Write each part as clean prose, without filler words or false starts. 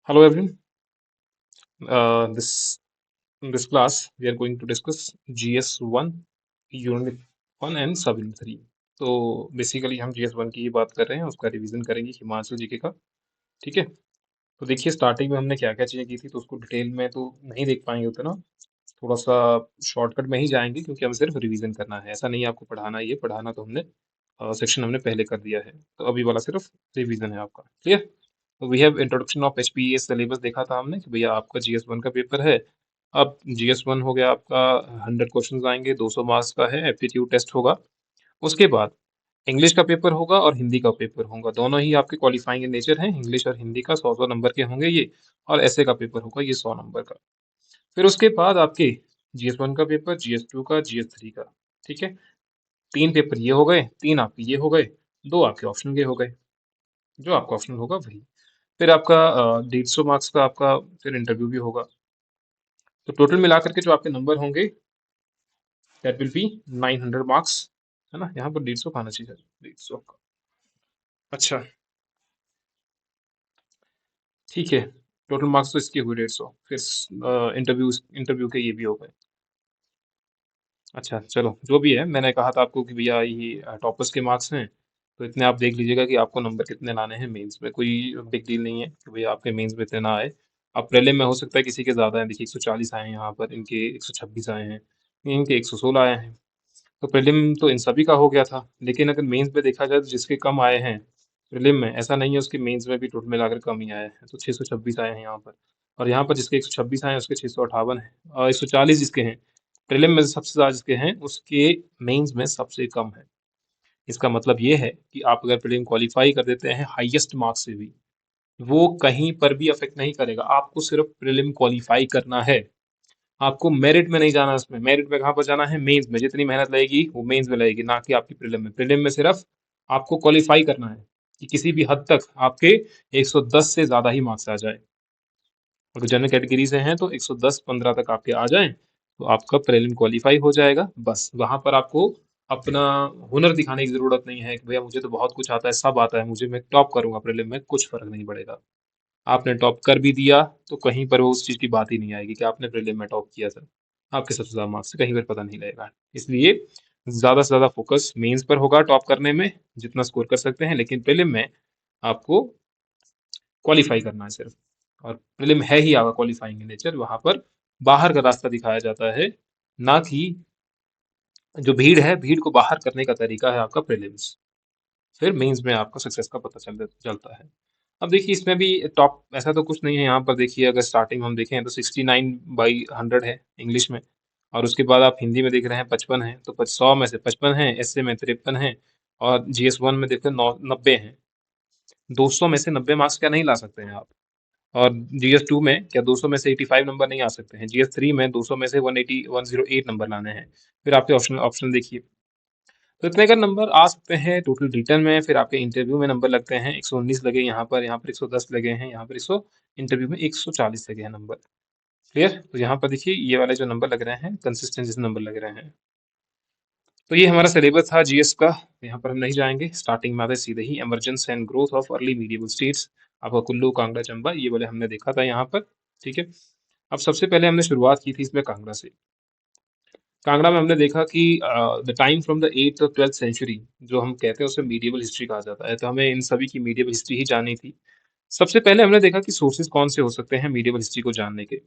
Hello everyone. This in this class we are going to discuss GS1 Unit 1 and Sub Unit 3. तो basically हम GS1 की ही बात कर रहे हैं, उसका रिवीजन करेंगे हिमांशु जीके का। ठीक है। तो देखिए स्टार्टिंग में हमने क्या क्या चीज़ें की थी, तो उसको डिटेल में तो नहीं देख पाएंगे उतना, थोड़ा सा शॉर्टकट में ही जाएंगे क्योंकि हमें सिर्फ रिवीजन करना है। ऐसा नहीं है आपको पढ़ाना ही है, पढ़ाना तो हमने सेक्शन हमने पहले कर दिया है, तो अभी वाला सिर्फ रिवीजन है आपका। क्लियर। तो we have introduction of HPA syllabus देखा था हमने कि भैया आपका जीएस1 का पेपर है। अब जीएस1 हो गया आपका, 100 क्वेश्चन आएंगे, 200 मार्क्स का है, एप्टीट्यूड टेस्ट होगा। उसके बाद इंग्लिश का पेपर होगा और हिंदी का पेपर होगा, दोनों ही आपके क्वालिफाइंग इन नेचर हैं। इंग्लिश और हिंदी का 100 नंबर के होंगे ये, और ऐसे का पेपर होगा ये 100 नंबर का। फिर उसके बाद आपके जीएस1 का पेपर, जीएस2 का, जीएस3 का। ठीक है। 3 पेपर ये हो गए, 3 आपके ये हो गए, 2 आपके ऑप्शनल के हो गए। जो आपका ऑप्शनल होगा वही। फिर आपका 150 मार्क्स का आपका फिर इंटरव्यू भी होगा। तो टोटल मिलाकर के जो आपके नंबर होंगे दैट विल बी 900 मार्क्स, है ना। यहाँ पर 150 का आना चाहिए, 150 का। अच्छा, ठीक है। टोटल मार्क्स तो इसके हुए 150, फिर इंटरव्यू के ये भी हो गए। अच्छा चलो, जो भी है, मैंने कहा था आपको कि भैया ये टॉपर्स के मार्क्स हैं, तो इतने आप देख लीजिएगा कि आपको नंबर कितने लाने हैं मेंस में। कोई बिग डील नहीं है कि भैया आपके मेंस में इतने ना आए। अब प्रीलिम में हो सकता है किसी के ज़्यादा हैं, देखिए 140 आए हैं, यहाँ पर इनके 126 आए हैं, इनके 116 आए हैं। तो प्रीलिम तो इन सभी का हो गया था, लेकिन अगर मेंस में देखा जाए तो जिसके कम आए हैं प्रीलिम में, ऐसा नहीं है उसके मेंस में भी टोटल मिलाकर कम ही आए हैं। तो 626 आए हैं यहाँ पर, और यहाँ पर जिसके 126 आए हैं उसके 658 हैं, और 140 जिसके हैं प्रीलिम में सबसे ज़्यादा जिसके हैं उसके मेंस में सबसे कम है। इसका मतलब ये है कि आप अगर प्रीलिम क्वालिफाई कर देते हैं हाईएस्ट मार्क्स से भी, वो कहीं पर भी अफेक्ट नहीं करेगा। आपको सिर्फ प्रीलिम क्वालिफाई करना है, आपको मेरिट में नहीं जाना। इसमें मेरिट में कहाँ पर जाना है, मेंस में। जितनी मेहनत लगेगी वो मेंस में लगेगी, ना कि आपकी प्रीलिम में। प्रीलिम में सिर्फ आपको क्वालिफाई करना है कि किसी भी हद तक आपके 110 से ज़्यादा ही मार्क्स आ जाए। अगर जनरल कैटेगरी से हैं तो 110-15 तक आपके आ जाएं तो आपका प्रीलिम क्वालिफाई हो जाएगा। बस वहां पर आपको अपना हुनर दिखाने की जरूरत नहीं है कि भैया मुझे तो बहुत कुछ आता है, सब आता है मुझे, मैं टॉप करूंगा प्रीलिम में। कुछ फर्क नहीं पड़ेगा। आपने टॉप कर भी दिया तो कहीं पर वो उस चीज की बात ही नहीं आएगी कि आपने प्रीलिम में टॉप किया था। आपके सबसे ज्यादा मार्क्स से कहीं पर पता नहीं लगेगा। इसलिए ज्यादा से ज्यादा फोकस मेंस पर होगा टॉप करने में, जितना स्कोर कर सकते हैं। लेकिन प्रीलिम में आपको क्वालिफाई करना है सिर्फ, और प्रीलिम है ही आपका क्वालिफाइंग इन नेचर। वहां पर बाहर का रास्ता दिखाया जाता है, ना कि जो भीड़ है, भीड़ को बाहर करने का तरीका है आपका प्रीलिम्स। फिर मेंस में आपका सक्सेस का पता चलता है। अब देखिए इसमें भी टॉप ऐसा तो कुछ नहीं है। यहाँ पर देखिए अगर स्टार्टिंग हम देखें तो 69/100 है इंग्लिश में, और उसके बाद आप हिंदी में देख रहे हैं 55 है, तो 100 में से 55 है, एसए में 53 है, और जीएस1 में देखते हैं 90 है। 200 में से 90 मार्क्स क्या नहीं ला सकते हैं आप। और जीएस2 में क्या 200 में से 85 नंबर नहीं आ सकते हैं। जीएस3 में 200 में से 108 नंबर लाने हैं। फिर आपके ऑप्शन ऑप्शन देखिए, तो इतने का नंबर आ सकते हैं टोटल रिटर्न में। फिर आपके इंटरव्यू में नंबर लगते हैं, 119 लगे यहाँ पर 110 लगे हैं, यहाँ पर 100, इंटरव्यू में 140 लगे हैं नंबर। क्लियर। तो यहाँ पर देखिए ये वाले जो नंबर लग रहे हैं कंसिस्टेंसी नंबर लग रहे हैं। तो ये हमारा सिलेबस था जीएस का। यहाँ पर हम नहीं जाएंगे, स्टार्टिंग में आते सीधे ही emergence and growth of early medieval states. आपका कुल्लू, कांगड़ा, चंबा, ये वाले हमने देखा था यहाँ पर। ठीक है। अब सबसे पहले हमने शुरुआत की थी इसमें कांगड़ा से। कांगड़ा में हमने देखा कि the time from the 8th और 12th सेंचुरी, जो हम कहते हैं उसे मीडिएवल हिस्ट्री कहा जाता है। तो हमें इन सभी की मीडिएवल हिस्ट्री ही जाननी थी। सबसे पहले हमने देखा कि सोर्सेज कौन से हो सकते हैं मीडिएवल हिस्ट्री को जानने के।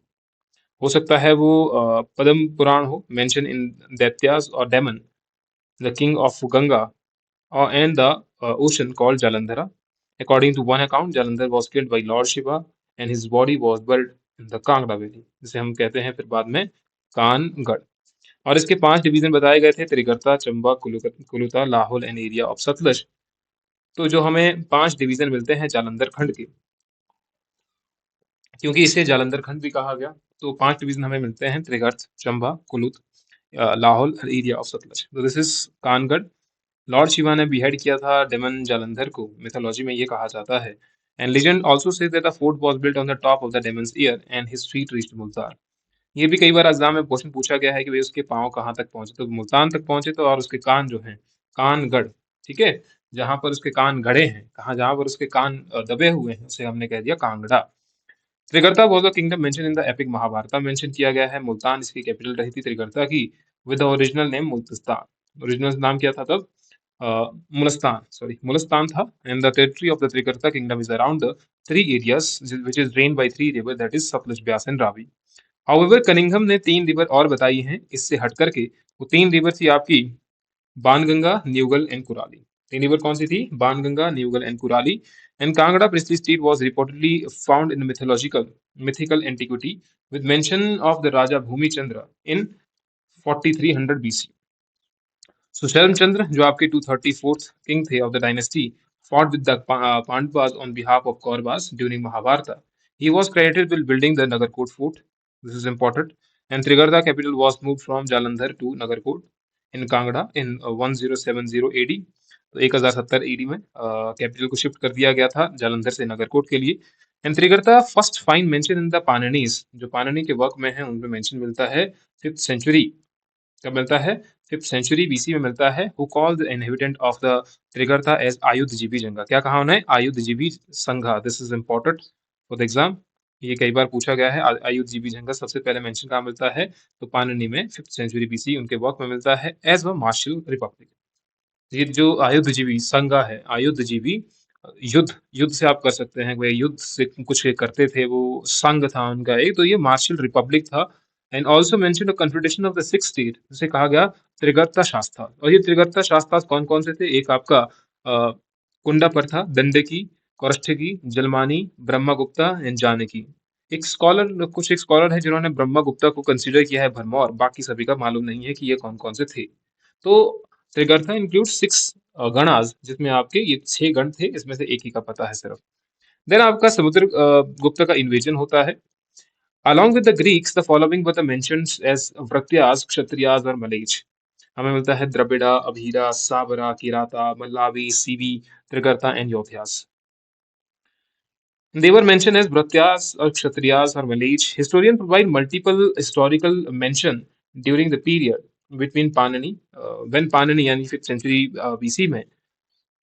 हो सकता है वो पद्म पुराण हो, मेंशन इन दैत्यास और demon, the king of Ganga, और and the ocean called Jalandhara. According to one account Jalandhar was killed by lord Shiva and his body was buried in the Kangra valley, जिसे हम कहते हैं फिर बाद में कानगढ़। और इसके 5 डिवीजन बताए गए थे, Trigarta, Chamba, Kuluta, Lahaul and area of Sutlej. तो जो हमें 5 डिवीजन मिलते हैं जालंधर खंड के, क्योंकि इसे जालंधर खंड भी कहा गया, तो 5 डिवीजन हमें मिलते हैं, त्रिगर्त, चंबा, कुलुत, लाहौल, एरिया ऑफ सतलज। तो this is Kangarh. Lord Shiva ने बिहेड किया था डेमन जालंधर को, मिथोलॉजी में ये कहा जाता है। And legend also says that the fort was built on the top of the Demons year and his feet reached Multan. ये भी कई बार एग्जाम में क्वेश्चन पूछा गया है कि भाई उसके पाँव कहाँ तक पहुंचे, तो मुल्तान तक पहुंचे। तो और उसके कान जो हैं, कानगढ़, ठीक है, जहां पर उसके कान गड़े हैं, कहाँ जहां पर उसके कान दबे हुए हैं, उसे हमने कह दिया Kangra. Trigarta was a kingdom mention in the epic Mahabharata, mention किया गया है। मुल्तान इसकी कैपिटल रही थी त्रिगर्ता की, with the original name Multan. Original नाम क्या था तब? मुलस्तान, सॉरी मुलस्तान था। And the territory of the Trigarta kingdom is around the three areas which is drain by three river, that is Sutlej, Beas and Ravi. However Cunningham ने तीन रिवर और बताई हैं इससे हट करके। वो तीन रिवर थी आपकी बाणगंगा, न्यूगल एंड कुराली। तीन रिवर कौन सी थी? Banganga, Neugal and Kurali. And Kangra priestly state was reportedly found in mythical antiquity with mention of the Raja Bhumi Chandra in 4300 BC. सुशर्म चंद्र जो आपके 234th किंग थे of the dynasty fought with the Pandavas on behalf of Kauravas during Mahabharata. He was credited with building the Nagarkot fort. This is important. And Trigarta capital was moved from Jalandhar to Nagarkot in Kangra in 1070 AD. तो 1070 AD में capital को shift कर दिया गया था जालंधर से नगरकोट के लिए। And Trigarta first find mention in the Panini's, जो पाणिनी के वर्क में है उनमें मेंशन मिलता है 5th सेंचुरी। कब मिलता है? 5th सेंचुरी बीसी में मिलता है। Who called the inhabitant of the Trigarta as Ayudhajivi जंगा। क्या कहा उन्हें? Ayudhajivi Sangha. This is important for the exam, ये कई बार पूछा गया है। आयुधजीवी जंगा सबसे पहले मेंशन कहाँ मिलता है? तो पाणिनि में 5th सेंचुरी बीसी उनके वर्क में मिलता है एज अ मार्शल रिपब्लिक। ये जो आयुधजीवी संघा है, आयुधजीवी युद्ध, युद्ध से आप कर सकते हैं, वे युद्ध से कुछ करते थे, वो संघ था उनका एक, तो ये मार्शल रिपब्लिक था। And also mention confederation of the six state, जिसे कहा गया त्रिगर्ता शास्त्रा। और ये त्रिगर्ता शास्त्रा कौन कौन से थे? एक आपका कुंडा पर था, दंडकी, कौरष्ठगी, जलमानी, ब्रह्मगुप्ता एंड जानकी। एक स्कॉलर, कुछ एक स्कॉलर है जिन्होंने ब्रह्मगुप्ता को कंसीडर किया है भरमौर, बाकी सभी का मालूम नहीं है कि ये कौन कौन से थे। तो त्रिगर्ता इंक्लूड 6 गणाज, जिसमें आपके ये 6 गण थे, इसमें से एक ही का पता है सिर्फ। देन आपका समुद्र गुप्त का इन्वेजन होता है। Along with the Greeks, the following were the mentions as Vratyas, Kshatriyas और मलेच। हमें मिलता है Dravida, Abhira, Sabara, Kirata, Mallavi, Sivi, Trigarta and Yaudheyas. They were mentioned as Vratyas or Kshatriyas or Malech. Historians provide multiple historical mention during the period between Panini, when Panini यानी 5th century BC में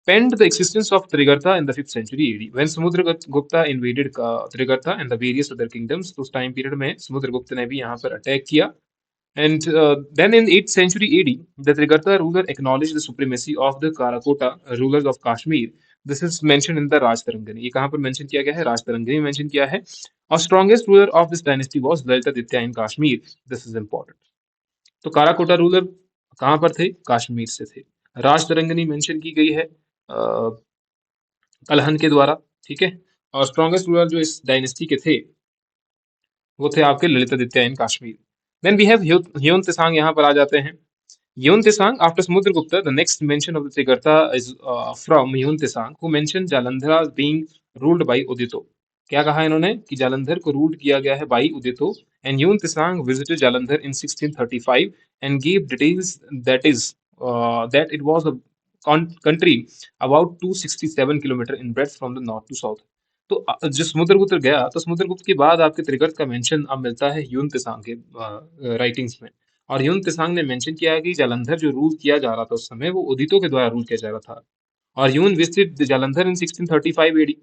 penned the existence of Trigarta in the 5th century AD. When Samudragupta invaded Trigarta and the various other kingdoms, तो उस time period में समुद्रगुप्त ने भी यहाँ पर attack किया। And then in 8th century AD, the Trigarta ruler acknowledged the supremacy of the Karakota rulers of Kashmir. This is mentioned in the Rajtarangani. ये कहाँ पर mention किया गया है? राजतरंगिणी में mention किया है। और strongest ruler of this dynasty was Lalitabaditya in Kashmir. This is important. तो काराकोटा रूलर कहाँ पर थे? कश्मीर से थे। राजतरंगिणी मेंशन की गई है कलहन के द्वारा, ठीक है। और स्ट्रॉन्गेस्ट रूलर जो इस डायनेस्टी के थे वो थे आपके Lalitaditya in Kashmir. Then we have Hiuen Tsang, यहाँ पर आ जाते हैं। Yun Tesang, after Samudragupta, the next mention of the Trigarta is from Yun Tesang, who mentioned Jalandhar as being ruled by Udito. क्या कहा इन्होंने? कि जालंधर को रूल किया गया है by Udito. And Yuan Tsang visited Jalandhar in 1635 and gave details that it was a country about 267 kilometre in breadth from the north to south. तो जो समुद्रगुप्त गया, तो समुद्रगुप्त के बाद आपके त्रिगर्त का मेंशन अब मिलता है यून तिसांग के राइटिंग्स में। और यून तिसांग ने मेंशन किया है कि जालंधर जो रूल किया जा रहा था उस समय, वो उदितो के द्वारा रूल किया जा रहा था। और यून visited Jalandhar in 1635 AD,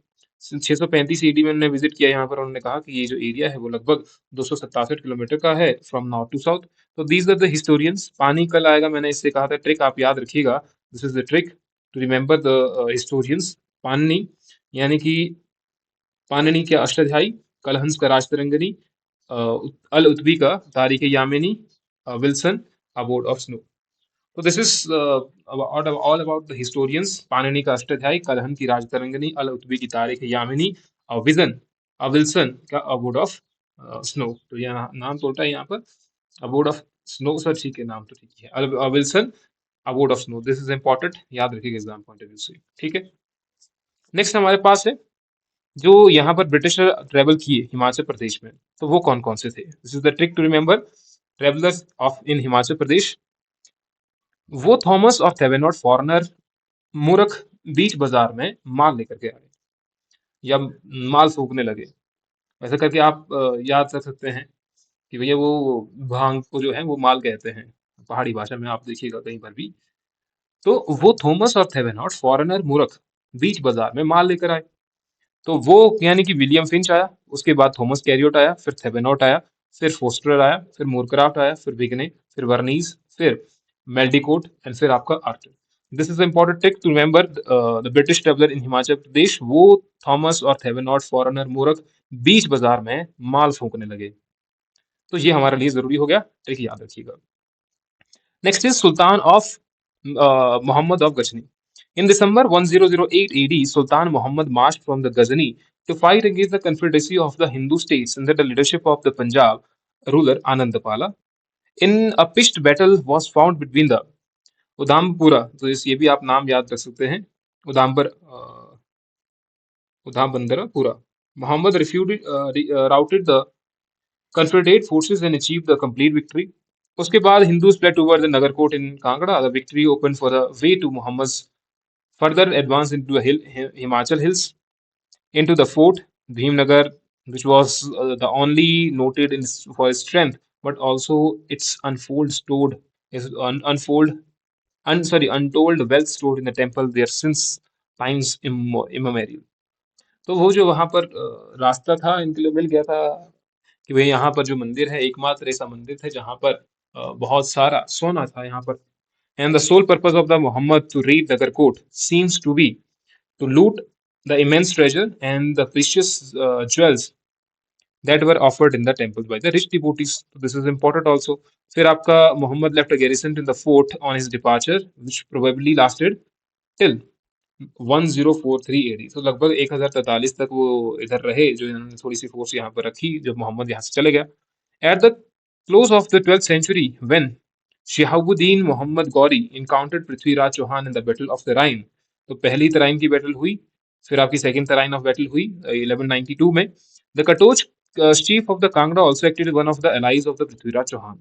635 AD में उन्होंने विजिट किया यहाँ पर। उन्होंने कहा कि ये जो एरिया है वो लगभग 267 किलोमीटर का है फ्रॉम नॉर्थ टू साउथ। तो दीज आर द हिस्टोरियंस। पानी कल आएगा, मैंने इससे कहा था ट्रिक आप याद रखिएगा। This is the trick to remember the historians. पानी यानी कि पाणिनि के अष्टाध्यायी, कलहंस का राजतरंगिणी, अल उत्बी का Tarikh Yamini, Wilson abode of snow. तो this is all about the historians. Panini का अष्टाध्यायी, कलहन की राजतरंगिणी, अल उत्बी की तारीख यामिनी, और विल्सन का अबोर्ड ऑफ स्नो। तो यहाँ नाम तो उल्टा है यहाँ पर, अबोर्ड ऑफ स्नो सर, ठीक है, नाम तो ठीक है, Wilson abode of snow. This is important, याद रखिएगा एग्जाम पॉइंट ऑफ व्यू से, ठीक है। नेक्स्ट हमारे पास है जो यहाँ पर ब्रिटिशर ट्रेवल किए हिमाचल प्रदेश में, तो वो कौन कौन से थे? This is the trick to remember travellers of in Himachal Pradesh. वो थॉमस और थेवेनॉट फॉरनर मूर्ख बीच बाजार में माल लेकर के आए या माल सूखने लगे, ऐसा करके आप याद कर सकते हैं कि भैया वो भांग को जो है वो माल कहते हैं पहाड़ी भाषा में, आप देखिएगा कहीं पर भी। तो वो थॉमस और थेवेनॉट फॉरनर मूर्ख बीच बाजार में माल लेकर आए। तो वो यानी कि विलियम फिंच आया, उसके बाद थॉमस कैरियोट आया, फिर थेवेनॉट आया, फिर फोस्टर आया, फिर मूरक्राफ्ट आया, फिर विगने, फिर वर्नीज, फिर मेल्डिकोट एंड फिर आपका Arthur. This is important trick to remember. The British traveller in Himachal Pradesh, वो थॉमस और थेवेनॉट फॉरेनर मूर्ख बीच बाजार में माल फूकने लगे। तो ये हमारे लिए जरूरी हो गया, ट्रिक याद रखिएगा। Next is Sultan of Muhammad of Ghazni. In December 1008 AD, Sultan Muhammad marched from the Ghazni to fight against the confederacy of the Hindu states under the leadership of the Punjab ruler Anandapala. In a pitched battle was found between the उदामपुरा, तो ये भी आप नाम याद रख सकते हैं, उदामबर उधामबंदरपुरा। Muhammad routed the Confederate forces and achieved the complete victory. उसके बाद Hindus fled towards the Nagarkot in Kangra. The victory opened for the way to Muhammad's further advance into the Himachal hills, into the fort Bhimnagar, which was the only noted for its strength, but also its untold wealth stored in the temple there since times immemorial. तो वो जो वहां पर रास्ता था इनके लिए मिल गया था कि भाई यहाँ पर जो मंदिर है, एकमात्र ऐसा मंदिर था जहाँ पर बहुत सारा सोना था यहाँ पर। And the sole purpose of the Mohammad to raid Nagarkot seems to be to loot the immense treasure and the precious jewels that were offered in the temples by the rich devotees. So this is important also. फिर आपका Mohammad left a garrison in the fort on his departure, which probably lasted till 1043 AD. तो लगभग 1043 तक वो इधर रहे, जो इन्होंने थोड़ी सी फोर्स यहाँ पर रखी जब मोहम्मद यहाँ से चले गया। At the close of the 12th century, when Shihabuddin Muhammad Ghauri encountered Prithviraj Chauhan in the Battle of the Rhine, तो पहली तराइन की बैटल हुई, फिर आपकी सेकंड तराइन ऑफ बैटल हुई 1192 में। The Katoch chief of the Kangra also acted one of the allies of the Prithviraj Chauhan.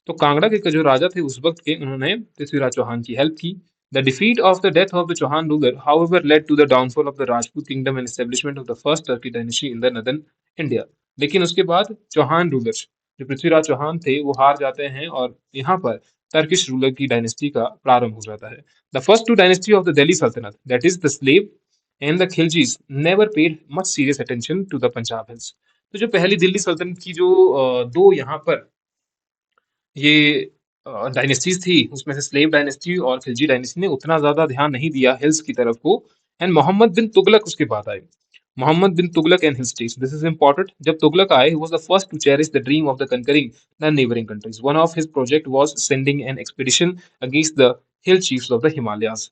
तो कांगड़ा के जो राजा थे उस वक्त के, उन्होंने पृथ्वीराज चौहान की हेल्प की। The defeat of the death of the Chauhan ruler, however, led to the downfall of the Rajput kingdom and establishment of the first Turkic dynasty in the northern India. लेकिन उसके बाद चौहान रूलर्स, जो पृथ्वीराज चौहान थे, वो हार जाते हैं और यहाँ पर टर्किश रूलर की डायनेस्टी का प्रारंभ हो जाता है। The first two dynasty of the Delhi Sultanate, that is the Slave and the Khiljis, never paid much serious attention to the Punjab hills. तो जो पहली दिल्ली सल्तनत की जो दो यहाँ पर ये डायनेस्टीज थी, उसमें से स्लेव डायनेस्टी और खिलजी डायनेस्टी ने उतना ज्यादा ध्यान नहीं दिया हिल्स की तरफ को। एंड मोहम्मद बिन तुगलक उसके बाद आए। Mohammad bin Tughlaq and hill states, this is important. जब तुगलक आए, he was the first to cherish the dream of the conquering the neighboring countries. One of his project was sending an expedition against the hill chiefs of the Himalayas.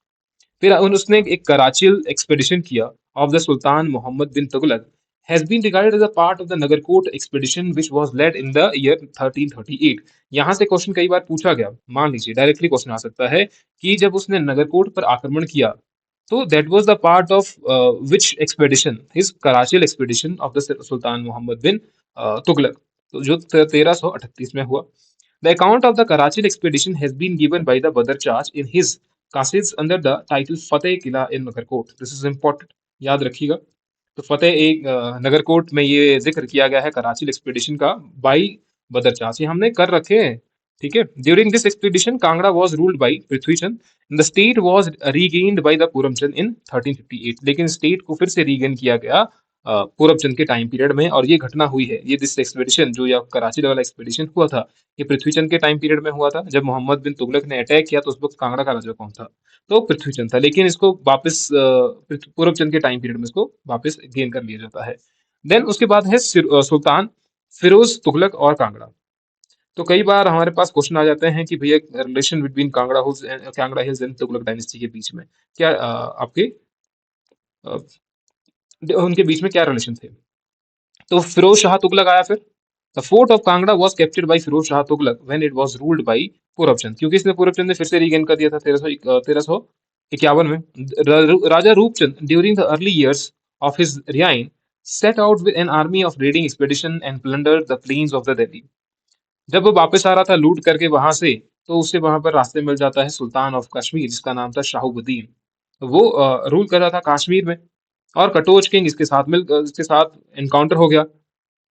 फिर उसने एक Qarachil expedition किया of the sultan Mohammad bin Tughlaq has been regarded as a part of the Nagarkot expedition which was led in the year 1338. यहाँ से question कई बार पूछा गया, मान लीजिए डायरेक्टली क्वेश्चन आ सकता है कि जब उसने नगरकोट पर आक्रमण किया तो that was the part of which expedition, his Karachil expedition of the sultan Mohammad bin Tughlaq, तो जो 1338 में हुआ। The account of the Karachil expedition has been given by the Badr Chach in his कासिड्स under the title Fateh Qila in Nagarkot. This is important, याद रखिएगा। तो फतेह एक नगरकोट में ये जिक्र किया गया है कराची एक्सपीडिशन का बाई बदर चाच, ये हमने कर रखे हैं, ठीक है। During this expedition Kangra was ruled by Prithvichand, the state was regained by the Purmachand in 1358। लेकिन स्टेट को फिर से रीगेन किया गया पूरबचंद के टाइम पीरियड में, और ये घटना हुई है, ये दिस एक्सपीडिशन जो या कराची वाला एक्सपीडिशन हुआ था, ये पृथ्वीचंद के टाइम पीरियड में हुआ था। जब मोहम्मद बिन तुगलक ने अटैक किया तो उस वक्त कांगड़ा का राजा कौन था, तो पृथ्वीचंद था। लेकिन इसको वापस पूरबचंद के टाइम पीरियड में इसको वापस गेन कर लिया जाता है। देन उसके बाद है सुल्तान फिरोज तुगलक और कांगड़ा। तो कई बार हमारे पास क्वेश्चन आ जाते हैं कि भैया relation between Kangra hills and Tughlaq dynasty के बीच में क्या आपके उनके बीच में क्या रिलेशन थे। तो फिरोज शाह तुगलक आया फिर। The fort of Kangra was captured by Firoz Shah Tughlaq when it was ruled by Purabchand, क्योंकि इसने पूरबचंद ने फिर से रीगेन कर दिया था 1351 में। Raja Rupchand during the early years of his reign set out with an army of raiding expedition and plundered the plains of the Delhi. जब वो वापस आ रहा था लूट करके वहां से, तो उससे वहां पर रास्ते मिल जाता है सुल्तान ऑफ कश्मीर जिसका नाम था शाहबुद्दीन। वो रूल कर रहा था कश्मीर में, और कटोच किंग इसके साथ एनकाउंटर हो गया।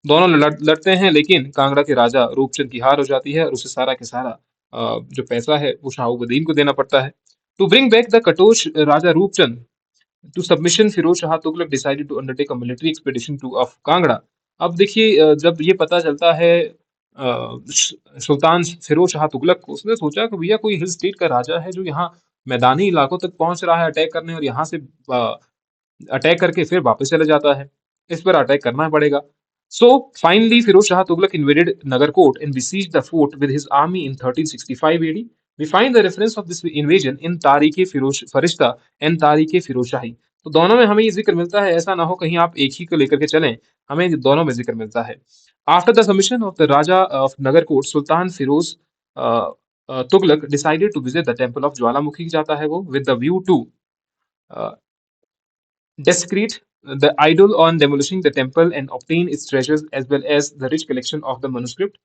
दोनों लड़ते हैं, लेकिन कांगड़ा के राजा रूपचंद की हार हो जाती है और उसे सारा के सारा जो पैसा है वो शाहबुद्दीन को देना पड़ता है। To bring back the Katoch raja Rupchand to submission Firoz Shah Tughlaq decided to undertake a military expedition to of Kangra. अब देखिए जब ये पता चलता है सुल्तान फिरोज शाह तुगलक को, उसने सोचा कि भैया कोई हिल स्टेट का राजा है जो यहाँ मैदानी इलाकों तक पहुंच रहा है अटैक करने, और यहाँ से अटैक करके फिर वापस चले जाता है, इस पर अटैक करना पड़ेगा। So finally, Firoz Shah Tughlaq invaded Nagarkot and besieged the fort with his army in 1365 AD. We find the reference of this invasion in Tarikh Firoz Farishta and Tarikh Firoz Shahi. तो दोनों में हमें ये जिक्र मिलता है, ऐसा ना हो कहीं आप एक ही को लेकर के चलें, हमें दोनों में जिक्र मिलता है। After the submission of the Raja of Nagarkot, Sultan Firoz Tughlaq decided to visit the temple of Jwalamukhi, जाता है वो, with the view to uh, desecrate the idol on demolishing the temple and obtain its treasures as well as the rich collection of the manuscript.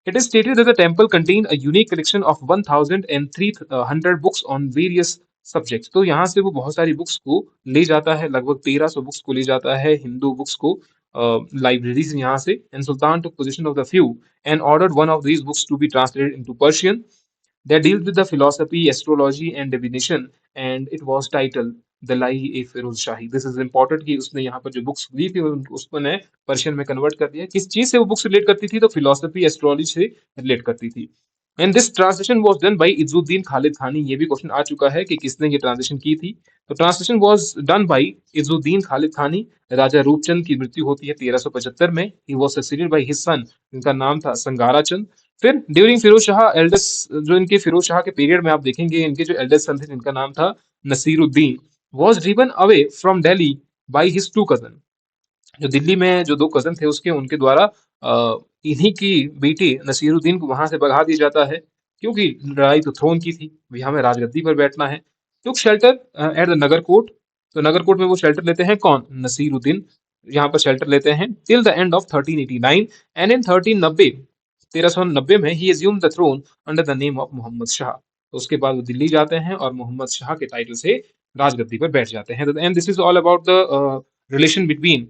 It is stated that the temple contained a unique collection of 1300 books on various subjects. तो यहाँ से वो बहुत सारी books को ले जाता है, लगभग 1300 बुक्स को ले जाता है, हिंदू बुक्स को लाइब्रेरी से यहाँ से, and Sultan took possession of the few and ordered one of these books to be translated into Persian. They dealt with the philosophy, astrology and divination, and it was titled Dalail e Firoz Shahi. This is important कि उसने यहाँ पर जो books ली थी उसको ने Persian में convert कर दिया। किस चीज से वो बुक्स रिलेट करती थी? तो फिलोसफी एस्ट्रोलॉजी से रिलेट करती थी। And this translation was done by Izzuddin Khalid खानी। ये भी क्वेश्चन आ चुका है कि किसने ये ट्रांसलेशन की थी। तो translation was done by Izzuddin Khalid खानी। राजा रूपचंद की मृत्यु होती है 1375 में। He was succeeded by his son, इनका नाम था संगारा चंद। फिर ड्यूरिंग फिरोज शाह एल्डेस्ट, जो इनके फिरोज शाह के पीरियड में आप देखेंगे, इनके जो एल्डेस्ट सन थे जिनका नाम था Naseeruddin, was driven away from Delhi by his two cousin। जो दिल्ली में जो दो कजन थे उसके, उनके द्वारा इन्हीं की बेटी नसीरुद्दीन को वहां से भगा दिया जाता है, क्योंकि लड़ाई तो थ्रोन की थी, भी हमें राजगद्दी पर बैठना है। टुक शेल्टर एट द नगरकोट। तो नगरकोट में वो शेल्टर लेते हैं, कौन? नसीरुद्दीन यहाँ पर शेल्टर लेते हैं till the end of 1389। And in 1390 में ही assumed the throne under the name of Mohammad Shah. तो उसके बाद वो दिल्ली जाते हैं और मोहम्मद शाह के टाइटल से राजगद्दी पर बैठ जाते हैं। And this is all about the relation between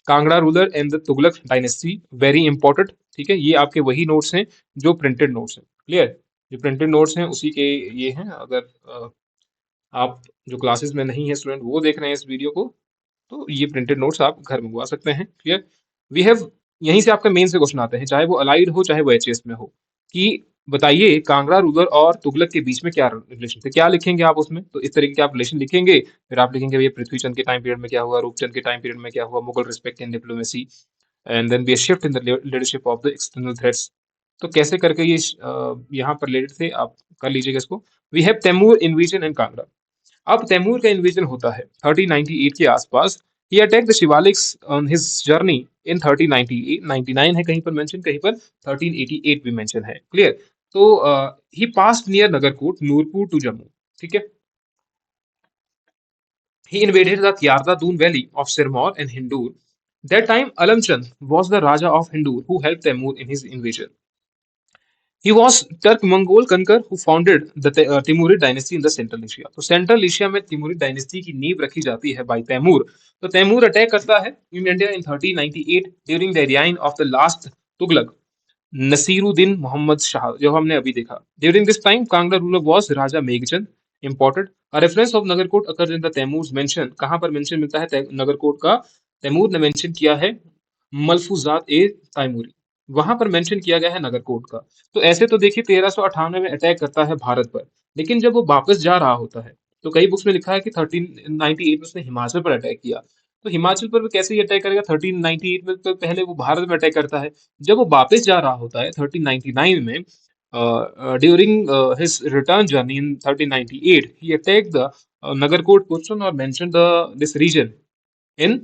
Kangra ruler and the Tughlaq dynasty. Very important, ठीक है। ये आपके वही नोट्स हैं जो प्रिंटेड नोट्स हैं, क्लियर। जो प्रिंटेड नोट्स हैं उसी के ये हैं। अगर आप जो क्लासेस में नहीं है स्टूडेंट वो देख रहे हैं इस वीडियो को, तो ये प्रिंटेड नोट्स आप घर मंगवा सकते हैं, क्लियर। वी हैव, यहीं से आपका मेन से क्वेश्चन आते हैं, चाहे वो अलाइड हो चाहे वो एचएस में हो, कि बताइए कांगड़ा रूलर और तुगलक के बीच में क्या रिलेशन थे। क्या लिखेंगे आप उसमें? तो इस तरीके के आप रिलेशन लिखेंगे। फिर आप लिखेंगे भैया पृथ्वी चंद के टाइम पीरियड में क्या हुआ, रूपचंद के टाइम पीरियड में क्या हुआ, Mughal respect in diplomacy, and then be a shift in the leadership of the external threats. तो कैसे करके ये यहाँ पर रिलेटेड थे, आप कर लीजिएगा इसको। We have Timur invasion in Kangra. अब तैमूर का इन्वेजन होता है 1398 के आसपास। He attack the Shivaliks on his journey in 1398, 99 है कहीं पर मेंशन, कहीं पर 1388 भी मेंशन है, क्लियर। तो he passed near Nagarkot, Nurpur to Jammu, ठीक है। He invaded the Kyarda Doon valley of Sirmaur and Hindur. That time Alam Chand was the Raja of Hindur who helped Taimur in his invasion. He was Turk-Mongol conqueror who founded the Timurid dynasty in the Central Asia। तो central Asia में Timurid dynasty की नींव रखी जाती है bye Taimur. तो Taimur attack करता है in India in 1398 during the reign of the last Tughlaq Nasiruddin Mohammad Shah, जो हमने अभी देखा। During this time Kangra ruler was Raja Meghchand. Important, a reference of Nagarkot occurs in the Timur's mention. कहां पर मेंशन मिलता है नगरकोट का? तैमूर ने मेंशन किया है मलफूजात ए तैमूरी, वहां पर मेंशन किया गया है नगरकोट का। तो ऐसे तो देखिए 1398 में अटैक करता है भारत पर, लेकिन जब वो वापस जा रहा होता है तो कई बुक्स में लिखा है कि 1398 में उसने हिमाचल पर अटैक किया। तो हिमाचल पर वो कैसे ही अटैक करेगा 1398 में? तो पहले वो भारत में अटैक करता है। जब वो वापस जा रहा होता है 1399 में, during his return journey in 1398, he attack the Nagarkot portion और mention the this region in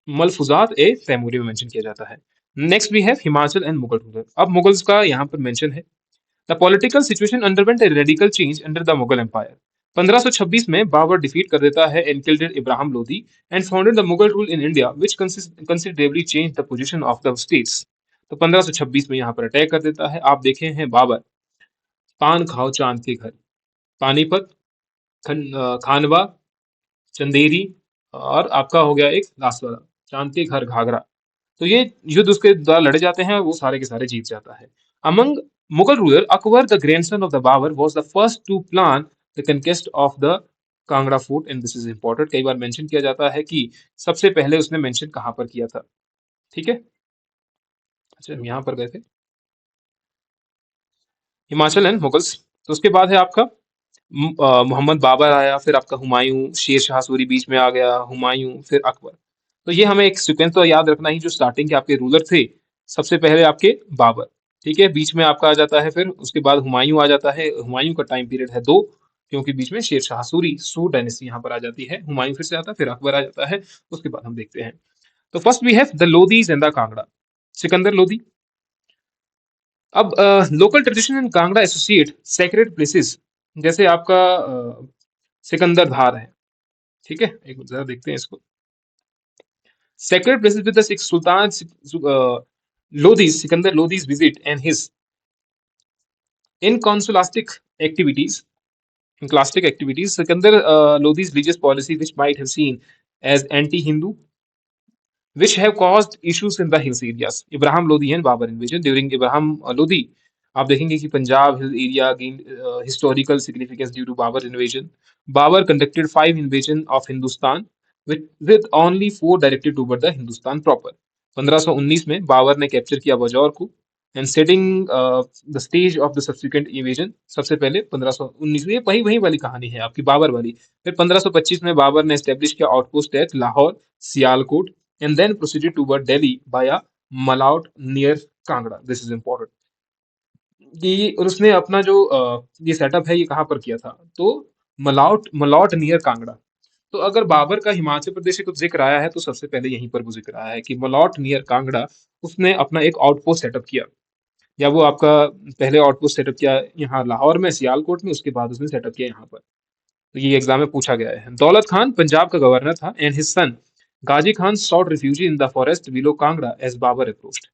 Malfuzat e Timuri में मेंशन किया जाता है। Next we have Himachal and Mughal ruler. अब मुगल्स का यहाँ पर मेंशन है। The political situation underwent a radical change under the Mughal empire. 1526 में बाबर डिफीट कर देता है and killed Ibrahim Lodi and founded the Mughal rule in India which considerably change the position of the states. तो 1526 में यहाँ पर अटैक कर देता है। आप देखे हैं बाबर, पान खाओ चांद के घर, पानीपत, खानवा, चंदेरी, और आपका हो गया एक लास्ट वाला चांद के घर घाघरा। तो ये युद्ध उसके द्वारा लड़े जाते हैं, वो सारे के सारे जीत जाता है। Among Mughal ruler, Akbar the grandson of the Babur was the first to plan the conquest of the Kangra fort, and this is important, कई बार मेंशन किया जाता है कि सबसे पहले उसने मेंशन कहाँ पर किया था। ठीक है, अच्छा हम यहाँ पर गए थे, हिमाचल एंड मुगल्स। तो उसके बाद है आपका मोहम्मद बाबर आया, फिर आपका हुमायूं, शेर शाह सूरी बीच में आ गया, हुमायूं, फिर अकबर। तो ये हमें एक सीक्वेंस तो याद रखना ही, जो स्टार्टिंग के आपके रूलर थे, सबसे पहले आपके बाबर, ठीक है, बीच में आपका आ जाता है, फिर उसके बाद हुमायूं आ जाता है। हुमायूं का टाइम पीरियड है 2, क्योंकि बीच में शेर शाह सूरी, सू डायनेस्टी यहाँ पर आ जाती है, हुमायूं फिर से आता है, फिर अकबर आ जाता है। उसके बाद हम देखते हैं, तो first we have the Lodhis and the Kangra, Sikandar Lodhi. अब local tradition in Kangra associate sacred places, जैसे आपका सिकंदर धार है, ठीक है, एक मिनट जरा देखते हैं इसको। Sacred places with the six sultan Lodhis, Sikandar Lodhis visit and his iconoclastic activities, classic activities. Sikandar Lodi's religious policy, which might have seen as anti-Hindu, which have caused issues in the hills areas. Ibrahim Lodi and Babur invasion. During Ibrahim Lodi, आप देखेंगे कि Punjab hill area gained historical significance due to Babur invasion. Babur conducted 5 invasion of Hindustan with only 4 directed toward the Hindustan proper. 1519 में बाबर ने capture किया बजौर को and setting the stage of the subsequent invasion. सबसे पहले 1519 में, ये वही वही वाली कहानी है आपकी बाबर वाली। फिर 1525 में बाबर ने एस्टेब्लिश किया outpost at Lahore, Sialkot, and then proceeded toward Delhi via Malaut near Kangra. This is important कि और उसने अपना जो ये सेटअप है ये कहाँ पर किया था, तो मलाउट मलाउट नियर कांगड़ा। तो अगर बाबर का हिमाचल प्रदेश से कुछ जिक्र आया है तो सबसे पहले यहीं पर वो जिक्र आया है कि मलाउट नियर कांगड़ा उसने अपना एक आउटपोस्ट सेटअप किया, या वो आपका पहले आउटपोस्ट सेटअप किया यहाँ लाहौर में, सियालकोट में, उसके बाद उसने सेटअप किया यहाँ पर। तो ये एग्जाम में पूछा गया है। दौलत खान पंजाब का गवर्नर था and his son Ghazi Khan sought refuge in the forest below Kangra as Babur approached.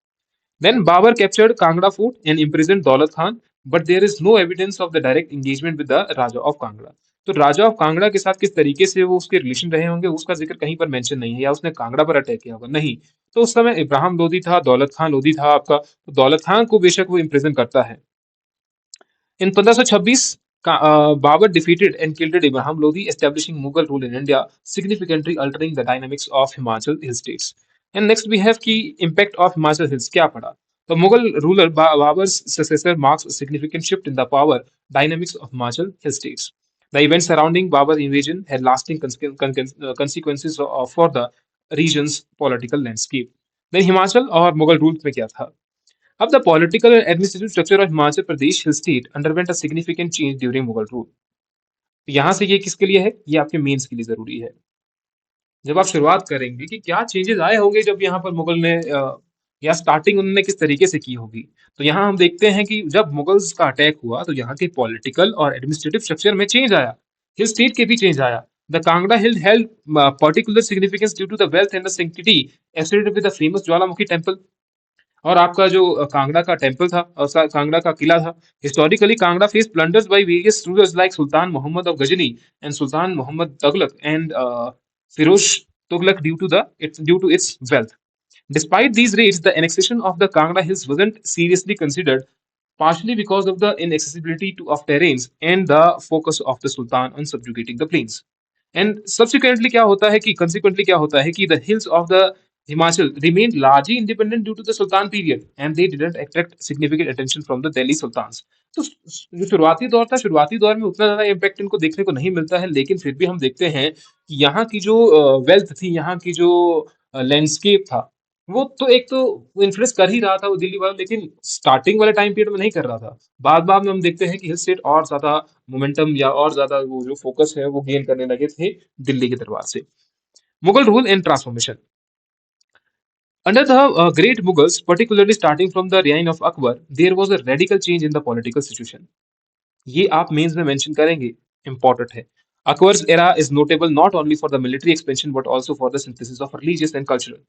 Then Babur captured Kangra fort and imprisoned Daulat Khan, but there is no evidence of the direct engagement with the Raja of Kangra. तो राजा of Kangra के साथ किस तरीके से वो उसके relation रहे होंगे उसका जिक्र कहीं पर मेंशन नहीं है, या उसने कांगड़ा पर अटैक किया होगा, नहीं। तो उस समय इब्राहिम लोधी था, दौलत खान लोधी था आपका, तो दौलत खान को बेशक वो इम्प्रिजन करता है। In 1526, Babur defeated and killed Ibrahim Lodi, establishing Mughal rule in India, significantly altering the dynamics of Himachal hill states. And next we have key impact of Himachal hills. क्या पढ़ा? The Mughal ruler Babur's successor marks a significant shift in the power dynamics of Himachal hill states. The events surrounding Babur's invasion had lasting consequences for the region's political landscape. Then Himachal और Mughal rule में क्या था? अब the political and administrative structure of Himachal Pradesh hill state underwent a significant change during Mughal rule. यहाँ से ये किसके लिए है, ये आपके मेंस के लिए जरूरी है। जब आप शुरुआत करेंगे कि क्या चेंजेस आए होंगे जब यहाँ पर मुगल ने या स्टार्टिंग उन्होंने किस तरीके से की होगी, तो यहाँ हम देखते हैं कि जब मुगल्स का अटैक हुआ तो यहाँ के पॉलिटिकल और एडमिनिस्ट्रेटिव स्ट्रक्चर में चेंज आया, हिल स्टेट के भी चेंज आया। The Kangra hill held particular significance due to the wealth and the sanctity associated with the famous Jwalamukhi temple. और आपका जो कांगड़ा का टेम्पल था और कांगड़ा का किला था, historically Kangra faced plunders by various rulers like sultan Mohammad of Ghazni and sultan Mohammad Tughlaq and Firoz Tughlaq due to its wealth. Despite these raids, the annexation of the Kangra Hills wasn't seriously considered, partially because of the inaccessibility of terrains and the focus of the Sultan on subjugating the plains. And subsequently क्या होता है कि consequently क्या होता है कि the hills of the Himachal remained largely independent due to the Sultan period and they didn't attract significant attention from the Delhi Sultans. तो जो शुरुआती दौर था, शुरुआती दौर में उतना ज्यादा इम्पैक्ट इनको देखने को नहीं मिलता है, लेकिन फिर भी हम देखते हैं कि यहाँ की जो वेल्थ थी, यहाँ की जो लैंडस्केप था, वो तो एक तो इन्फ्लुएंस कर ही रहा था वो दिल्ली वाला, लेकिन स्टार्टिंग वाले टाइम पीरियड में नहीं कर रहा था। बाद बाद में हम देखते हैं कि हिल स्टेट और ज्यादा मोमेंटम या और ज्यादा वो जो फोकस है वो गेन करने लगे थे दिल्ली के दरबार से। Mughal rule and transformation under the great Mughals, particularly starting from the reign of Akbar, there was a radical change in the political situation. ये आप मेंस में मेंशन करेंगे, इंपॉर्टेंट है। Akbar's era is notable not only for the military expansion but also for the synthesis of religious and cultural.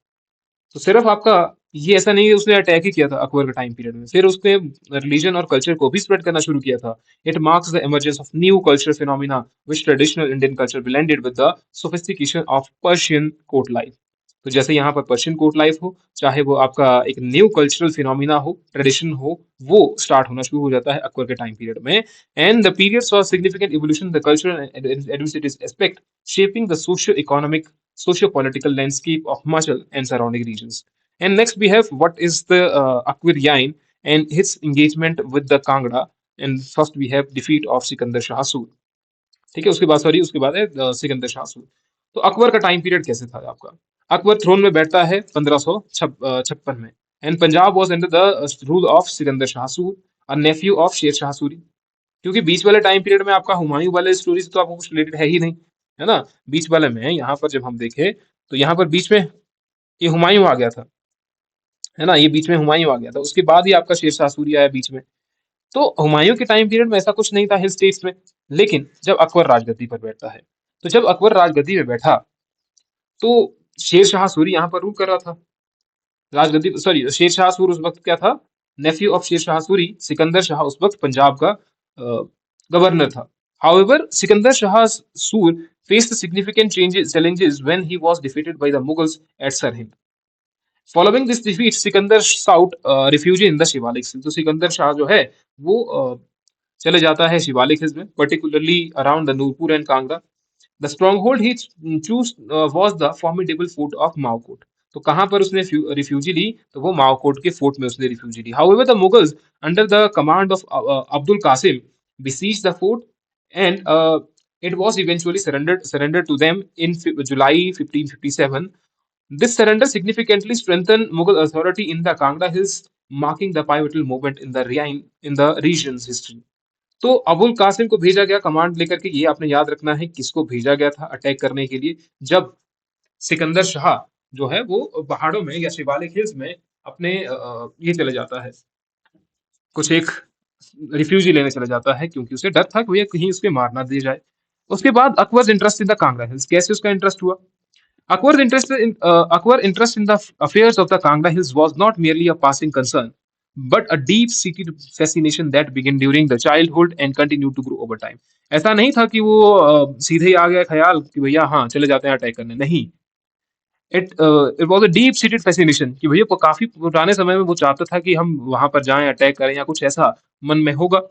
तो सिर्फ आपका ये ऐसा नहीं है उसने अटैक ही किया था अकबर के टाइम पीरियड में, फिर उसने रिलीजन और कल्चर को भी स्प्रेड करना शुरू किया था। It marks the emergence of new culture phenomena which traditional Indian culture blended with the sophistication of Persian court life. तो जैसे यहाँ पर पर्शियन कोर्ट लाइफ हो, चाहे वो आपका एक न्यू कल्चरल फिनोमिना हो, ट्रेडिशन हो, वो स्टार्ट होना शुरू हो जाता है अकबर के टाइम पीरियड में। And the period saw significant evolution the cultural and administrative aspect shaping the socio economic socio political landscape of Himachal and surrounding regions. And next we have what is the Akbar and his engagement with the Kangra. And first we have defeat of Sikandar Shah Sood. ठीक है, उसके बाद sorry उसके बाद है सिकंदर शाह सूरी। तो अकबर का time period कैसे था आपका? अकबर थ्रोन में बैठता है 1556 में and Punjab was under the rule of Sikandar Shah Suri, a Neiphiu of Sher Shah Suri. क्योंकि बीच वाले टाइम पीरियड में आपका हुमायूं वाले स्टोरी से तो आपको कुछ रिलेटेड है ही नहीं, है ना? बीच वाले में यहाँ पर जब हम देखें तो यहाँ पर बीच में ये हुमायूं आ गया था, है ना? ये बीच में हुमायूं आ गया था, उसके बाद ही आपका शेर शाह सूरी आया बीच में। तो हुमायूं के टाइम पीरियड में ऐसा कुछ नहीं था हिल स्टेट्स में। लेकिन जब अकबर राजगद्दी पर बैठता है, तो जब अकबर राजगद्दी में बैठा तो शेर शाह सूरी यहाँ पर रूल कर रहा था राजगद्दी, सॉरी शेर शाह सूरी उस वक्त क्या था? नेफ्यू ऑफ शेर शाह सूरी, सिकंदर शाह उस वक्त पंजाब का गवर्नर था। However, Sikandar Shah Sur faced significant challenges when he was defeated by the Mughals at Sirhind. Following this defeat Sikandar sought refuge in the Shivalik hills. तो सिकंदर शाह जो है वो चले जाता है शिवालिक हिल्स में, particularly around the Nurpur and Kangra. The stronghold he chose was the formidable fort of Maokot. तो कहां पर उसने रिफ्यूजी ली? तो वो माओकोट के फोर्ट में उसने रिफ्यूजी ली। However the Mughals under the command of Abdul Qasim besieged the fort and it was eventually surrendered to them in July 1557. This surrender significantly strengthened Mughal authority in the Kangra Hills, marking the pivotal moment in the region's history. तो अबुल कासिम को भेजा गया command लेकर के, ये आपने याद रखना है किसको भेजा गया था अटैक करने के लिए, जब सिकंदर शाह जो है वो पहाड़ों में या शिवालिक हिल्स में अपने ये चले जाता है, कुछ एक रिफ्यूजी लेने चला जाता है, क्योंकि उसे डर था कि भैया कहीं उसके मार ना दिए जाए। उसके बाद Akbar interest in the Kangra hills, कैसे उसका इंटरेस्ट हुआ? Akbar's interest in the affairs of the Kangra Hills was not merely a passing concern, but a deep-seated fascination that began during the childhood and continued to grow over time. ऐसा नहीं था कि वो सीधे ही आ गया ख्याल कि भैया हाँ चले जाते हैं अटैक करने, नहीं। It was a deep seated fascination कि भैया काफी पुराने समय में वो चाहता था कि हम वहां पर जाएं अटैक करें या कुछ ऐसा मन में होगा।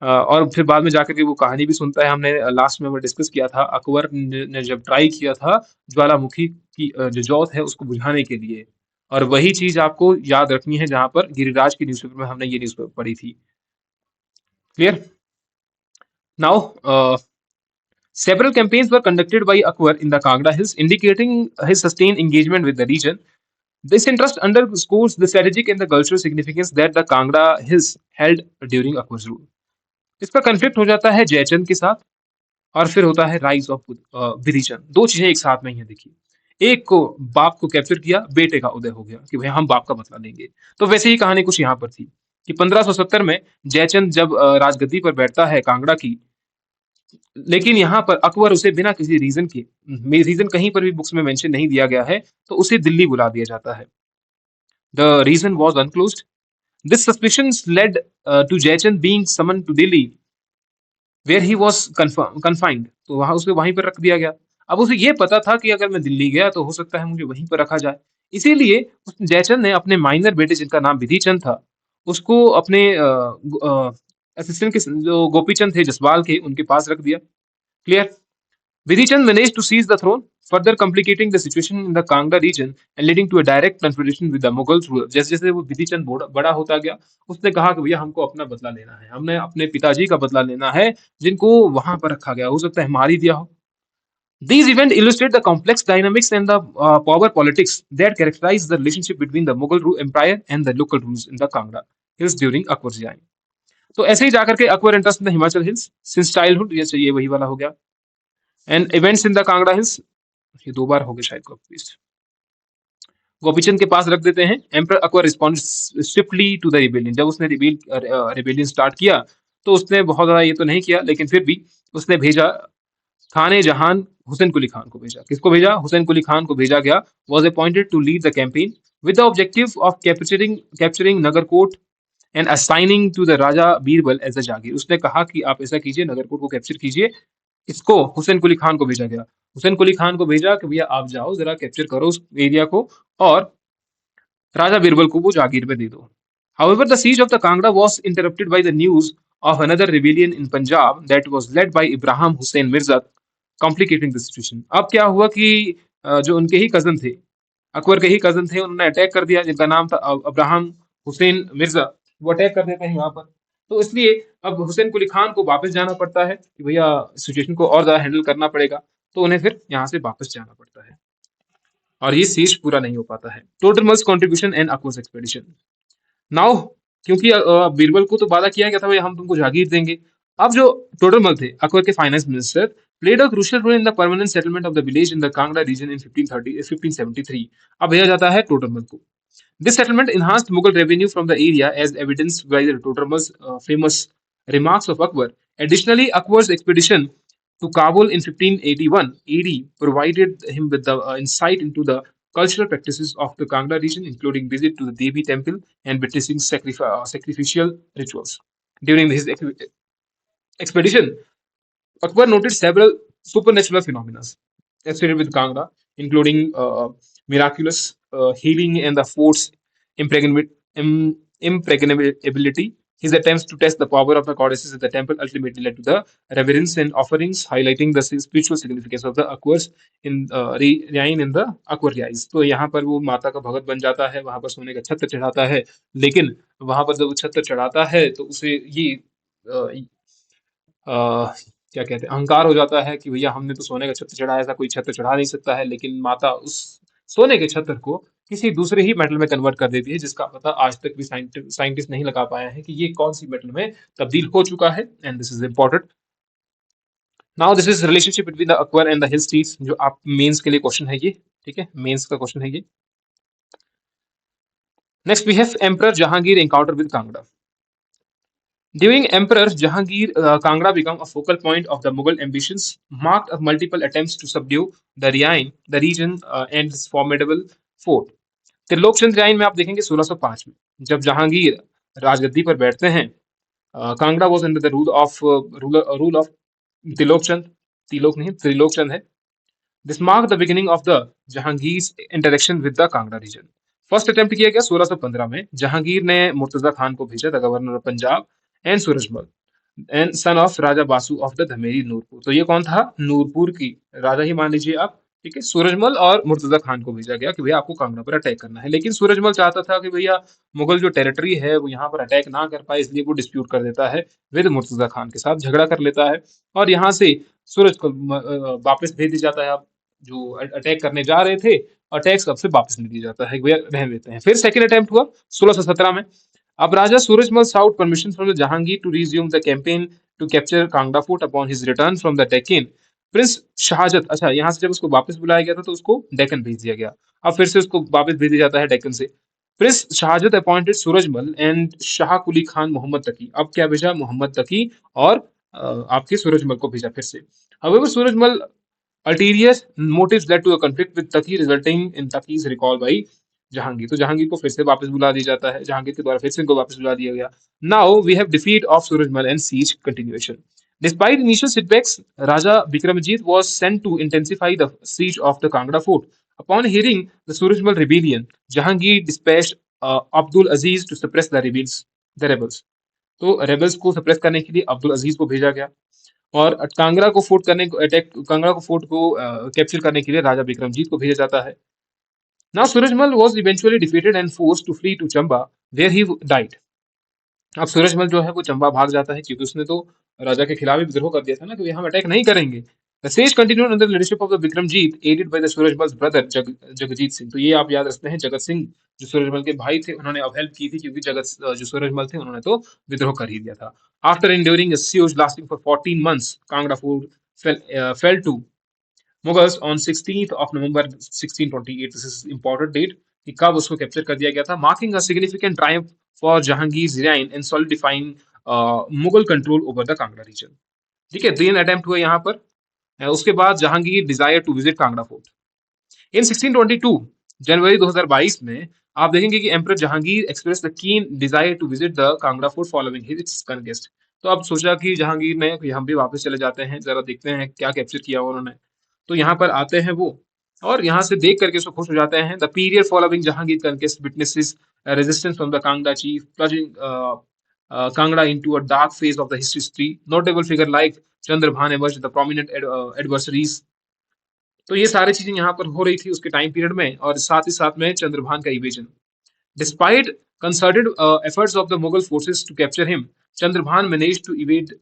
और फिर बाद में जाकर के वो कहानी भी सुनता है, हमने लास्ट में वो डिस्कस किया था, अकबर ने जब ट्राई किया था ज्वालामुखी की जो जोत है उसको बुझाने के लिए, और वही चीज आपको याद रखनी है जहां पर गिरिराज की न्यूज़पेपर में हमने ये न्यूज़ पढ़ी थी। Clear? Now several campaigns were conducted by Akbar in the Kangra Hills, indicating his sustained engagement with the region. This interest underscores the strategic and the cultural significance that the Kangra Hills held during Akbar's rule. इसका conflict हो जाता है जयचंद के साथ, और फिर होता है राइज ऑफ विधिचंद। दो चीजें एक साथ में ही है, देखिए, एक को बाप को कैप्चर किया, बेटे का उदय हो गया कि भाई हम बाप का बदला लेंगे। तो वैसे ही कहानी कुछ यहाँ पर थी कि 1570 में जयचंद जब राजगद्दी पर बैठता है कांगड़ा की, लेकिन यहाँ पर अकबर उसे बिना किसी रीजन के, रीजन कहीं पर भी बुक्स में मेंशन नहीं दिया गया है, तो उसे दिल्ली बुला दिया जाता है। The reason was unclosed. This suspicions led to Jaichand being summon to Delhi where he was confined. तो वहां उसे वहीं पर रख दिया गया। अब उसे ये पता था कि अगर मैं दिल्ली गया तो हो सकता है मुझे वहीं पर रखा जाए, इसीलिए जयचंद ने अपने माइनर बेटे जिनका नाम विधिचंद था उसको अपने असिस्टेंट के जो गोपीचंद थे जसवाल के, उनके पास रख दिया। Clear? Vidichand managed to seize the throne, further complicating the situation in the Kangra region and leading to a direct confrontation with the Mughals ruler. जैसे जैसे वो विधिचंद बड़ा होता गया, उसने कहा कि भैया हमको अपना बदला लेना है, हमने अपने पिताजी का बदला लेना है जिनको वहां पर रखा गया, हो सकता है मार ही दिया हो। These events illustrate the complex dynamics and the power politics that characterize the relationship between the Mughal Empire and the local rulers in the Kangra hills during Akbar's reign. तो ऐसे ही जाकर के Akbar interest in the Himachal hills since childhood, ये वही वाला हो गया। And events in the Kangra hills, ये 2 बार हो गए शायद कॉपी पेस्ट। गोपीचंद के पास रख देते हैं। Emperor Akbar respond swiftly to the rebellion. जब उसने रिबेलियन स्टार्ट किया तो उसने बहुत ज्यादा ये तो नहीं किया, लेकिन फिर भी उसने भेजा खाने जहान हुसैन कुली खान को भेजा। किसको भेजा? हुसैन कुली खान को भेजा गया। Was appointed to lead the campaign with the objective of capturing Nagarkot and assigning to the Raja Birbal as a jagir. उसने कहा कि आप ऐसा कीजिए, नगरकोट को कैप्चर कीजिए इसको हुसैन कुली खान को भेजा गया। हुसैन कुली खान को भेजा कि भैया आप जाओ जरा कैप्चर करो उस एरिया को और राजा बीरबल को वो जागीर में दे दो। However, the siege of the Kangra was interrupted by the news of another rebellion in Punjab that was led by Ibrahim Hussain Mirza, complicating the situation. अब क्या हुआ कि जो उनके ही कजन थे, अकबर के ही कजन थे, उन्होंने अटैक कर दिया, जिनका नाम था अब्राहम हुसैन मिर्जा। वो अटैक कर देते हैं यहाँ पर। तो इसलिए अब हुसैन कुली खान को वापस जाना पड़ता है कि भैया सिचुएशन को और ज्यादा हैंडल करना पड़ेगा, तो उन्हें फिर यहाँ से वापस जाना पड़ता है और ये सीज पूरा नहीं हो पाता है। Total mulls contribution and Akbar's expedition. Now क्योंकि बीरबल को तो वादा किया गया था भाई हम तुमको जागीर देंगे। अब जो टोडरमल थे अकबर के finance minister played a crucial role in the permanent settlement of the village in the Kangra region in 1573। अब भेजा जाता है टोडरमल को। This settlement enhanced Mughal revenue from the area as evidenced by the Totamer's famous remarks of Akbar. Additionally, Akbar's expedition to Kabul in 1581 AD provided him with the insight into the cultural practices of the Kangra region, including visit to the Devi temple and witnessing sacrificial rituals. During his expedition, Akbar noted several supernatural phenomena associated with Kangra, including miraculous healing and the fort's impregnability. His attempts to test the power of the goddesses at the temple ultimately led to the reverence and offerings, highlighting the spiritual significance of the Akbars in reign in the Akbar rise. तो यहाँ पर वो माता का भगत बन जाता है, वहां पर सोने का छत्र चढ़ाता है, लेकिन वहां पर जब वो छत्र चढ़ाता है तो उसे ये क्या कहते हैं अहंकार हो जाता है कि भैया हमने तो सोने का छत्र चढ़ाया, ऐसा कोई छत्र चढ़ा नहीं सकता है। लेकिन माता उस सोने के छत्र को किसी दूसरे ही मेटल में कन्वर्ट कर देती है, जिसका पता आज तक भी साइंटिस्ट नहीं लगा पाया है कि ये कौन सी मेटल में तब्दील हो चुका है। And this is important. Now this is relationship between the Akbar and the hill states, जो आप मेंस के लिए क्वेश्चन है ये, ठीक है, मेंस का क्वेश्चन है ये। Next we have emperor Jahangir encounter with Kangra. During Emperor Jahangir, Kangra became a focal point of the Mughal ambitions, marked of multiple attempts to subdue the region and its formidable fort. Trilok Chand reign में आप देखेंगे 1605 में जब जहांगीर राजगद्दी पर बैठते हैं, Kangra was under the rule of Tilok Chand, Tilok नहीं त्रिलोक चंद है। This mark the beginning of the Jahangir interaction with the Kangra region. First attempt किया गया 1615 में, जहांगीर ने मुर्तजा खान को भेजा, the governor of Punjab and Surajmal and son of Raja Basu of the Dhameri Nurpur. तो ये कौन था? नूरपुर की राजा ही मान लीजिए आप, ठीक है। सूरजमल और मुर्तजा खान को भेजा गया कि भैया आपको कांगड़ा पर अटैक करना है, लेकिन सूरजमल चाहता था कि भैया मुगल जो टेरिटरी है वो यहाँ पर अटैक ना कर पाए, इसलिए वो डिस्प्यूट कर देता है विद मुर्तजा खान के साथ, झगड़ा कर लेता है और यहाँ से सूरज को वापस भेज दिया जाता है। आप जो अटैक करने जा रहे थे, अटैक सबसे वापस नहीं दिया जाता है, भैया रहने देते हैं। फिर सेकंड अटेम्प्ट हुआ 1617 में। अब राजा Surajmal sought permission from the Jahangir to resume the campaign to capture Kangda Fort upon his return from the Deccan. Prince शाहजत, अच्छा यहाँ से जब उसको वापस बुलाया गया था तो उसको डेक्कन भेज दिया गया, अब फिर से उसको वापस भेज दिया जाता है डेक्कन से। प्रिंस शाहजत अपॉइंटेड सूरजमल एंड शाह कुली खान मोहम्मद तकी। अब क्या भेजा? मोहम्मद तकी और आपके सूरजमल को भेजा फिर से। However, Surajmal ulterior motives led to a conflict with Taki, resulting in Taki's recall by Jahangir. तो जहांगीर को फिर से वापस बुला दिया जाता है, जहांगीर के द्वारा फिर से इनको वापस बुला दिया गया। Now we have defeat of Surajmal and siege continuation. Despite initial setbacks, Raja Vikramjit was sent to intensify the siege of the Kangra fort. Upon hearing the Surajmal rebellion, Jahangir dispatched Abdul Aziz to suppress the rebels. तो rebels को suppress करने के लिए अब्दुल अजीज को भेजा गया और कांगड़ा को फोर्ट को कैप्चर करने के लिए राजा विक्रमजीत को भेजा जाता है। Now Surajmal was eventually defeated and forced to flee to Chamba, where he died. अब सूरजमल जो है वो चंबा भाग जाता है, क्योंकि उसने तो राजा के खिलाफ ही विद्रोह कर दिया था ना कि हम अटैक नहीं करेंगे। The siege continued under the leadership of the Vikramjit, aided by the Surajmal's brother Jagjit Singh. तो ये आप याद रखते हैं, जगत सिंह जो सूरजमल के भाई थे, उन्होंने अब हेल्प की थी, क्योंकि जो सूरजमल थे उन्होंने तो विद्रोह कर ही दिया था। After enduring a siege lasting for 14 months, Kangra fort fell to Mughals on 16th of November 1628। This is important date कि कब उसको कैप्चर कर दिया गया था, marking a significant triumph for Jahangir reign and solidifying Mughal control over the Kangra region. ठीक है, 3 attempt हुए यहाँ पर। उसके बाद Jahangir desire to visit Kangra fort in 1622। जनवरी 2022 में आप देखेंगे कि emperor Jahangir express the keen desire to visit the Kangra fort following his conquest. तो अब सोचा कि जहांगीर ने कि हम भी वापस चले जाते हैं, जरा देखते हैं क्या कैप्चर किया उन्होंने। तो यहाँ पर आते हैं वो, और यहाँ से देख करके उसको खुश हो जाते हैं। The period following Jahangir conquest witnesses resistance from the Kangda chief, plunging Kangra into a dark phase of the history. Notable figure like Chandrabhan emerged the prominent adversaries. तो ये सारी चीजें यहाँ पर हो रही थी उसके टाइम पीरियड में, और साथ ही साथ में चंद्रभान का evasion. Despite concerted efforts of the Mughal forces to capture him, Chandrabhan managed to evade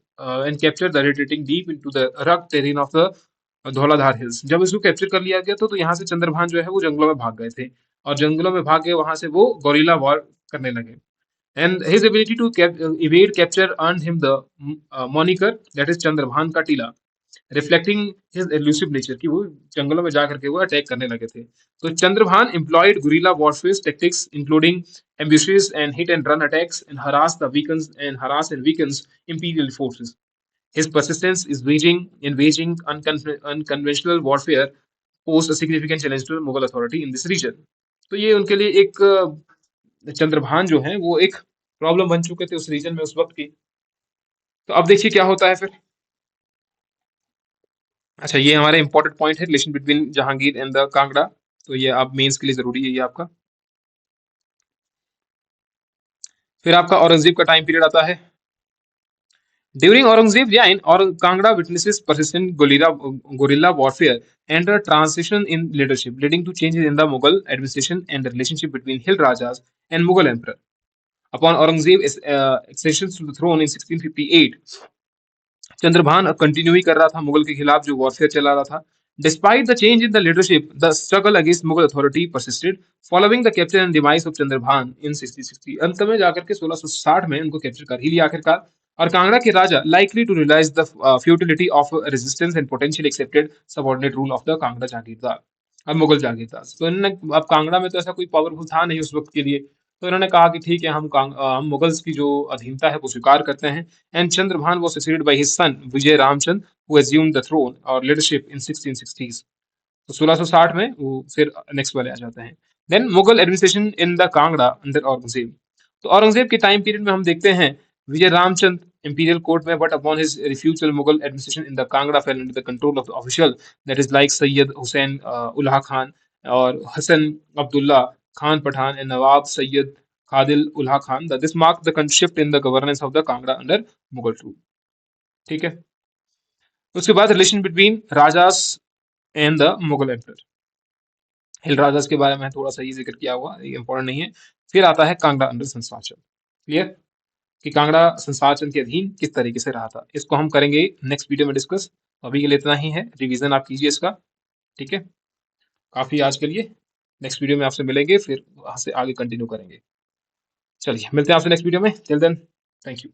and capture the retreating deep into the rugged terrain of the Dhauladhar hills. जब इसको कैप्चर कर लिया गया तो यहाँ से चंद्रभान जो है वो जंगलों में भाग गए थे, और जंगलों में भाग के वहां से वो गोरिल्ला वॉर करने लगे। And his ability to evade capture earned him the moniker that is Chandrabhan का टीला, रिफ्लेक्टिंग हिज एल्यूसिव नेचर कि वो जंगलों में जाकर के वो अटैक करने लगे थे। तो Chandrabhan employed guerrilla warfare tactics including ambushes and hit and run attacks and harass and weakens imperial forces. His persistence is waging unconventional warfare posed a significant challenge to Mughal authority in this region. तो ये उनके लिए एक चंद्रभान जो है वो एक problem बन चुके थे उस रीजन में उस वक्त की। तो अब देखिए क्या होता है फिर। अच्छा, ये हमारे इंपॉर्टेंट पॉइंट है, relation between Jahangir and the Kangra. तो ये आप मेंस के लिए जरूरी है ये आपका। फिर आपका औरंगजेब का टाइम पीरियड आता है। During Aurangzeb reign, or Kangra witnesses persistent guerrilla warfare and a transition in leadership, leading to changes in the Mughal administration and the relationship between Hill Rajas and Mughal emperor. Upon Aurangzeb's accession to the throne in 1658, Chandrabhan continue ही कर रहा था मुगल के खिलाफ जो warfare चला रहा था। Despite the change in the leadership, the struggle against Mughal authority persisted. Following the capture and demise of Chandrabhan in 1660, अंत में जाकर के 1660 में उनको कैप्चर कर ही लिया आखिरकार, और कांगड़ा के राजा likely to realize the futility of resistance and potentially accepted subordinate rule of the Kangra जागीरदार, अब मुगल जागीरदार। तो इन्होंने, अब कांगड़ा में तो ऐसा कोई पावरफुल था नहीं उस वक्त के लिए, तो इन्होंने कहा कि ठीक है, हम मुगल्स की जो अधीनता है वो स्वीकार करते हैं। And Chandrabhan was succeeded by his son Vijay Ramchandra, who assumed the throne और leadership in 1660s। तो 1660 में वो फिर नेक्स्ट वाले आ जाते हैं। Then Mughal administration in the Kangra under Aurangzeb. तो औरंगजेब के टाइम पीरियड में हम देखते हैं विजय रामचंद्र इंपीरियल कोर्ट में, but upon his refusal Mughal administration in the Kangra fell under the control of the official that is like Sayyid Hussain Ullah Khan और Hasan Abdullah Khan Pathan and Nawab Sayyid Khadil Ullah Khan. This mark the shift in the governance of the Kangra under Mughal rule. ठीक है, उसके बाद relation between rajas and the Mughal emperor. Hill rajas के बारे में थोड़ा सा ही जिक्र किया हुआ, ये इंपॉर्टेंट नहीं है। फिर आता है कांगड़ा अंडर संसाचल। क्लियर कि कांगड़ा संसाचल के अधीन किस तरीके से रहा था, इसको हम करेंगे नेक्स्ट वीडियो में डिस्कस। अभी के लिए इतना ही है, रिवीजन आप कीजिए इसका। ठीक है, काफी आज के लिए। नेक्स्ट वीडियो में आपसे मिलेंगे, फिर वहां से आगे कंटिन्यू करेंगे। चलिए मिलते हैं आपसे नेक्स्ट वीडियो में। Till then, thank you.